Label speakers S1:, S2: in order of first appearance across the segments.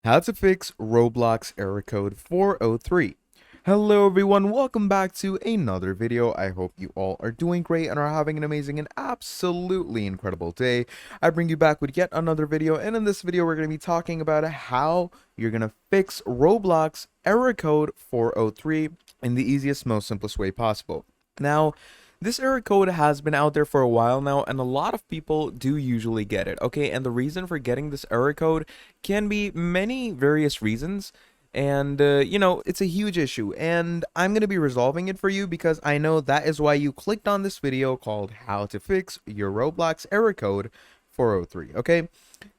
S1: How to fix Roblox error code 403. Hello everyone, welcome back to another video. I hope you all are doing great and are having an amazing and absolutely incredible day. I bring you back with yet another video, and in this video we're going to be talking about how you're going to fix Roblox error code 403 in the easiest, most simplest way possible. Now, this error code has been out there for a while now, and a lot of people do usually get it, okay? And the reason for getting this error code can be many various reasons, and it's a huge issue, and I'm going to be resolving it for you because I know that is why you clicked on this video called How to Fix Your Roblox Error Code 403, okay?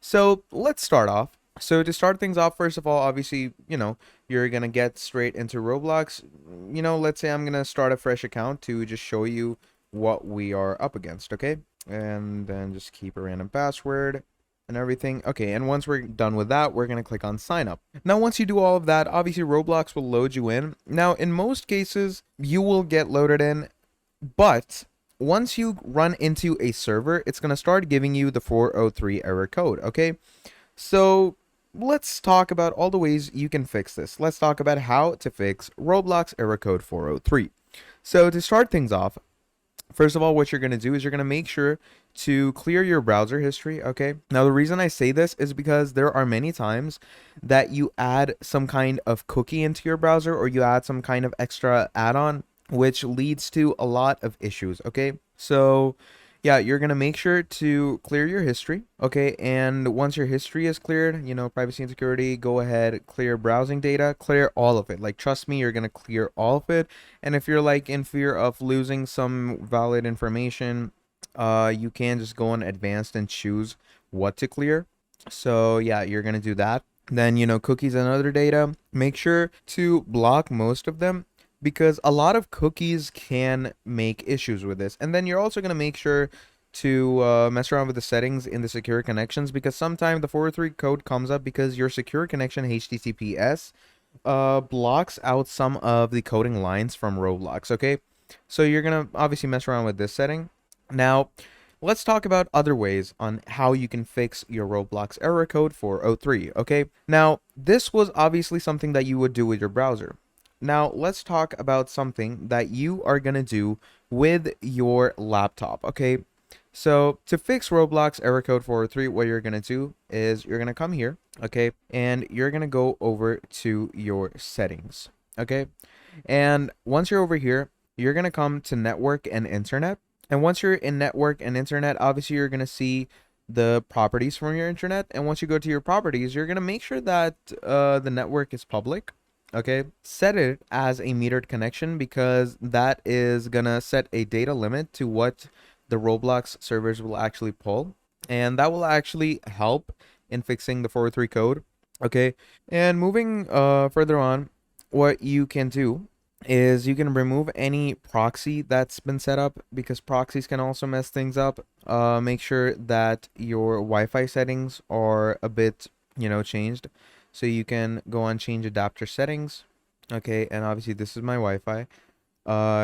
S1: So let's start off. So to start things off, first of all, obviously, you're gonna get straight into Roblox. Let's say I'm gonna start a fresh account to just show you what we are up against, okay? And then just keep a random password and everything. Okay, and once we're done with that, we're gonna click on sign up. Now, once you do all of that, obviously Roblox will load you in. Now, in most cases, you will get loaded in, but once you run into a server, it's gonna start giving you the 403 error code, okay? So let's talk about all the ways you can fix this. Let's talk about how to fix Roblox error code 403. So to start things off, first of all, what you're going to do is you're going to make sure to clear your browser history, okay? Now, the reason I say this is because there are many times that you add some kind of cookie into your browser or you add some kind of extra add-on, which leads to a lot of issues, okay? So yeah, you're gonna make sure to clear your history, okay? And once your history is cleared, privacy and security, go ahead, clear browsing data, clear all of it. Like, trust me, you're gonna clear all of it. And if you're like in fear of losing some valid information, you can just go on advanced and choose what to clear. So yeah, you're gonna do that. Then, cookies and other data, make sure to block most of them because a lot of cookies can make issues with this. And then you're also going to make sure to mess around with the settings in the secure connections because sometimes the 403 code comes up because your secure connection HTTPS blocks out some of the coding lines from Roblox, okay? So you're going to obviously mess around with this setting. Now, let's talk about other ways on how you can fix your Roblox error code 403, okay? Now, this was obviously something that you would do with your browser. Now, let's talk about something that you are going to do with your laptop, okay? So, to fix Roblox error code 403, what you're going to do is you're going to come here, okay? And you're going to go over to your settings, okay? And once you're over here, you're going to come to network and internet. And once you're in network and internet, obviously you're going to see the properties from your internet. And once you go to your properties, you're going to make sure that the network is public. Okay, set it as a metered connection because that is gonna set a data limit to what the Roblox servers will actually pull, and that will actually help in fixing the 403 code. Okay, and moving further on, what you can do is you can remove any proxy that's been set up because proxies can also mess things up. Make sure that your Wi-Fi settings are a bit, changed. So you can go on change adapter settings. Okay, and obviously this is my Wi-Fi.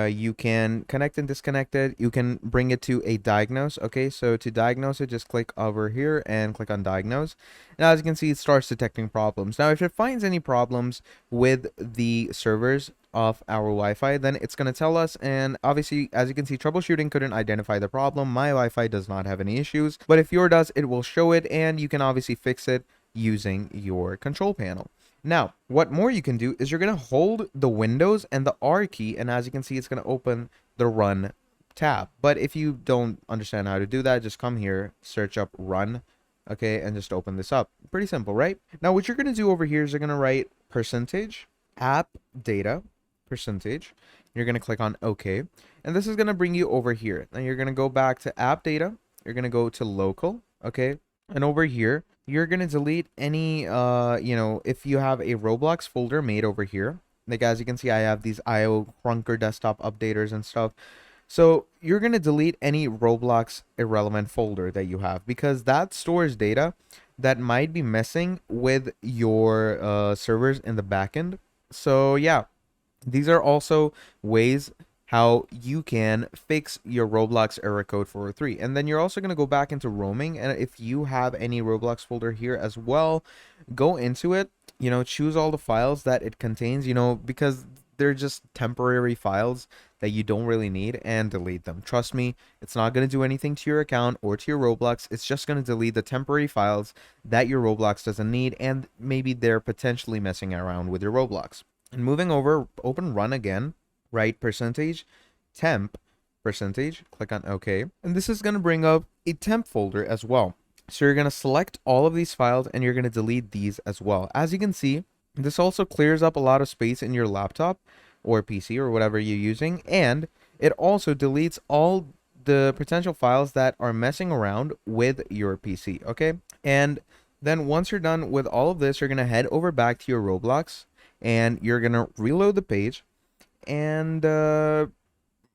S1: You can connect and disconnect it. You can bring it to a diagnose. Okay, so to diagnose it, just click over here and click on diagnose. And as you can see, it starts detecting problems. Now, if it finds any problems with the servers of our Wi-Fi, then it's going to tell us. And obviously, as you can see, troubleshooting couldn't identify the problem. My Wi-Fi does not have any issues, but if yours does, it will show it, and you can obviously fix it using your control panel. Now, what more you can do is you're going to hold the Windows and the R key, and as you can see, it's going to open the Run tab. But if you don't understand how to do that, just come here, search up Run, okay, and just open this up. Pretty simple, right? Now, what you're going to do over here is you're going to write percentage app data percentage. You're going to click on OK, and this is going to bring you over here. Then you're going to go back to app data. You're going to go to local, okay, and over here you're gonna delete any if you have a Roblox folder made over here. Like, as you can see, I have these IO Crunker desktop updaters and stuff. So you're gonna delete any Roblox irrelevant folder that you have because that stores data that might be messing with your servers in the backend. So yeah, these are also ways how you can fix your Roblox error code 403. And then you're also going to go back into roaming, and if you have any Roblox folder here as well, go into it, choose all the files that it contains, because they're just temporary files that you don't really need, and delete them. Trust me, it's not going to do anything to your account or to your Roblox. It's just going to delete the temporary files that your Roblox doesn't need, and maybe they're potentially messing around with your Roblox. And moving over, open run again, right percentage, temp, percentage, click on OK. And this is going to bring up a temp folder as well. So you're going to select all of these files and you're going to delete these as well. As you can see, this also clears up a lot of space in your laptop or PC or whatever you're using. And it also deletes all the potential files that are messing around with your PC. Okay. And then once you're done with all of this, you're going to head over back to your Roblox and you're going to reload the page. And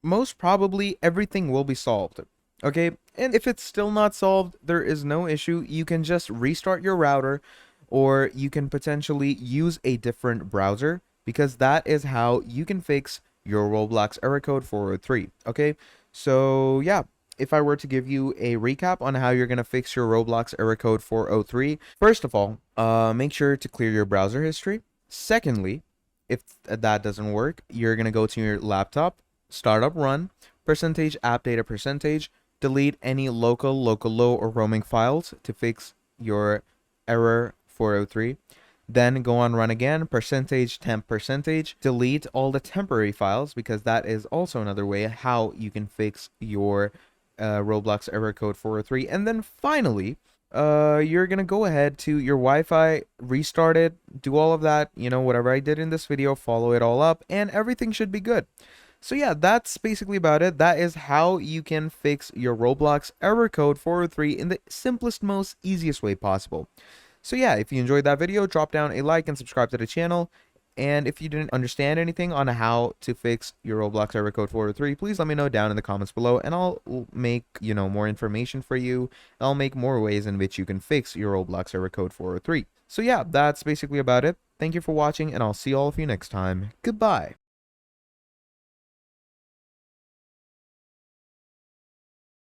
S1: most probably everything will be solved. Okay, and if it's still not solved, there is no issue. You can just restart your router, or you can potentially use a different browser, because that is how you can fix your Roblox error code 403. Okay, so yeah, if I were to give you a recap on how you're going to fix your Roblox error code 403, first of all, make sure to clear your browser history. Secondly, if that doesn't work, you're going to go to your laptop, startup run, percentage app data percentage, delete any local low, or roaming files to fix your error 403. Then go on run again, percentage temp percentage, delete all the temporary files, because that is also another way how you can fix your Roblox error code 403. And then finally, you're gonna go ahead to your Wi-Fi, restart it, do all of that, whatever I did in this video, follow it all up, and everything should be good. So yeah, that's basically about it. That is how you can fix your Roblox error code 403 in the simplest, most easiest way possible. So yeah, if you enjoyed that video, drop down a like and subscribe to the channel. And if you didn't understand anything on how to fix your Roblox error code 403, please let me know down in the comments below, and I'll make, more information for you. I'll make more ways in which you can fix your Roblox error code 403. So yeah, that's basically about it. Thank you for watching, and I'll see all of you next time. Goodbye.